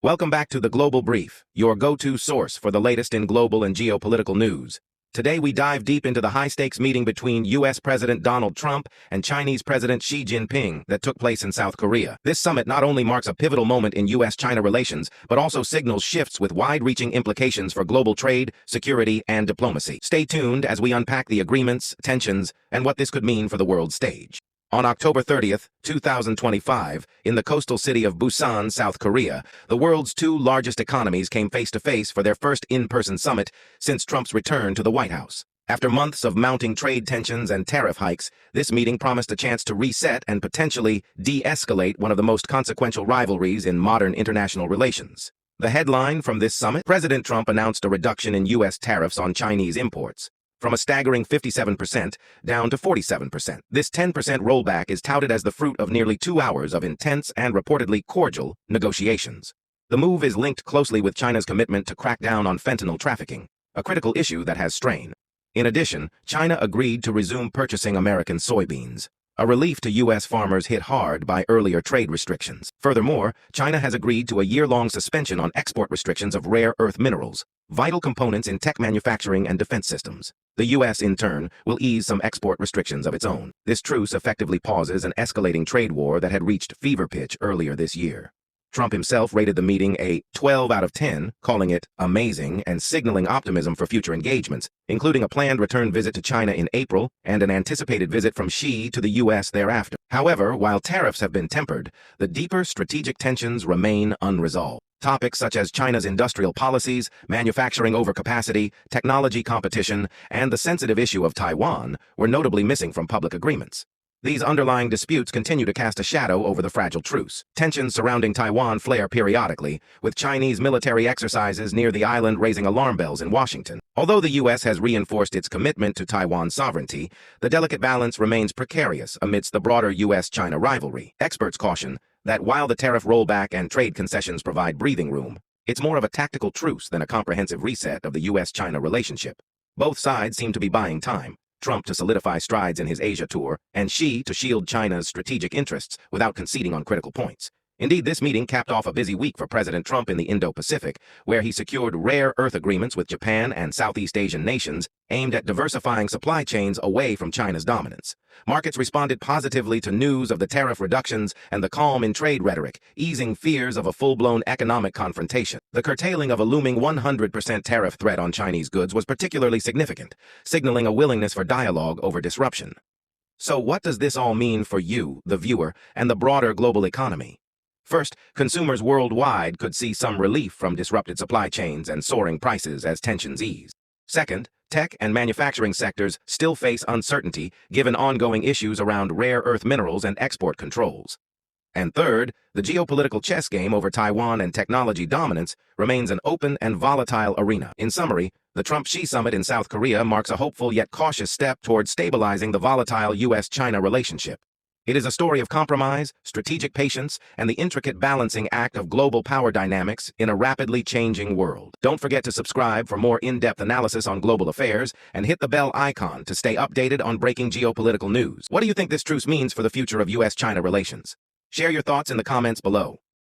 Welcome back to the Global Brief, your go-to source for the latest in global and geopolitical news. Today we dive deep into the high-stakes meeting between U.S. President Donald Trump and Chinese President Xi Jinping that took place in South Korea. This summit not only marks a pivotal moment in U.S.-China relations, but also signals shifts with wide-reaching implications for global trade, security, and diplomacy. Stay tuned as we unpack the agreements, tensions, and what this could mean for the world stage. On October 30th, 2025, in the coastal city of Busan, South Korea, the world's two largest economies came face-to-face for their first in-person summit since Trump's return to the White House. After months of mounting trade tensions and tariff hikes, this meeting promised a chance to reset and potentially de-escalate one of the most consequential rivalries in modern international relations. The headline from this summit: President Trump announced a reduction in U.S. tariffs on Chinese imports, from a staggering 57% down to 47%. This 10% rollback is touted as the fruit of nearly 2 hours of intense and reportedly cordial negotiations. The move is linked closely with China's commitment to crack down on fentanyl trafficking, a critical issue that has strain. In addition, China agreed to resume purchasing American soybeans, a relief to U.S. farmers hit hard by earlier trade restrictions. Furthermore, China has agreed to a year-long suspension on export restrictions of rare earth minerals, vital components in tech manufacturing and defense systems. The U.S., in turn, will ease some export restrictions of its own. This truce effectively pauses an escalating trade war that had reached fever pitch earlier this year. Trump himself rated the meeting a 12 out of 10, calling it amazing and signaling optimism for future engagements, including a planned return visit to China in April and an anticipated visit from Xi to the U.S. thereafter. However, while tariffs have been tempered, the deeper strategic tensions remain unresolved. Topics such as China's industrial policies, manufacturing overcapacity, technology competition, and the sensitive issue of Taiwan were notably missing from public agreements. These underlying disputes continue to cast a shadow over the fragile truce. Tensions surrounding Taiwan flare periodically, with Chinese military exercises near the island raising alarm bells in Washington. Although the U.S. has reinforced its commitment to Taiwan's sovereignty, the delicate balance remains precarious amidst the broader U.S.-China rivalry. Experts caution that while the tariff rollback and trade concessions provide breathing room, it's more of a tactical truce than a comprehensive reset of the U.S.-China relationship. Both sides seem to be buying time, Trump to solidify strides in his Asia tour, and Xi to shield China's strategic interests without conceding on critical points. Indeed, this meeting capped off a busy week for President Trump in the Indo-Pacific, where he secured rare earth agreements with Japan and Southeast Asian nations aimed at diversifying supply chains away from China's dominance. Markets responded positively to news of the tariff reductions and the calm in trade rhetoric, easing fears of a full-blown economic confrontation. The curtailing of a looming 100% tariff threat on Chinese goods was particularly significant, signaling a willingness for dialogue over disruption. So what does this all mean for you, the viewer, and the broader global economy? First, consumers worldwide could see some relief from disrupted supply chains and soaring prices as tensions ease. Second, tech and manufacturing sectors still face uncertainty given ongoing issues around rare earth minerals and export controls. And third, the geopolitical chess game over Taiwan and technology dominance remains an open and volatile arena. In summary, the Trump-Xi summit in South Korea marks a hopeful yet cautious step toward stabilizing the volatile U.S.-China relationship. It is a story of compromise, strategic patience, and the intricate balancing act of global power dynamics in a rapidly changing world. Don't forget to subscribe for more in-depth analysis on global affairs and hit the bell icon to stay updated on breaking geopolitical news. What do you think this truce means for the future of U.S.-China relations? Share your thoughts in the comments below.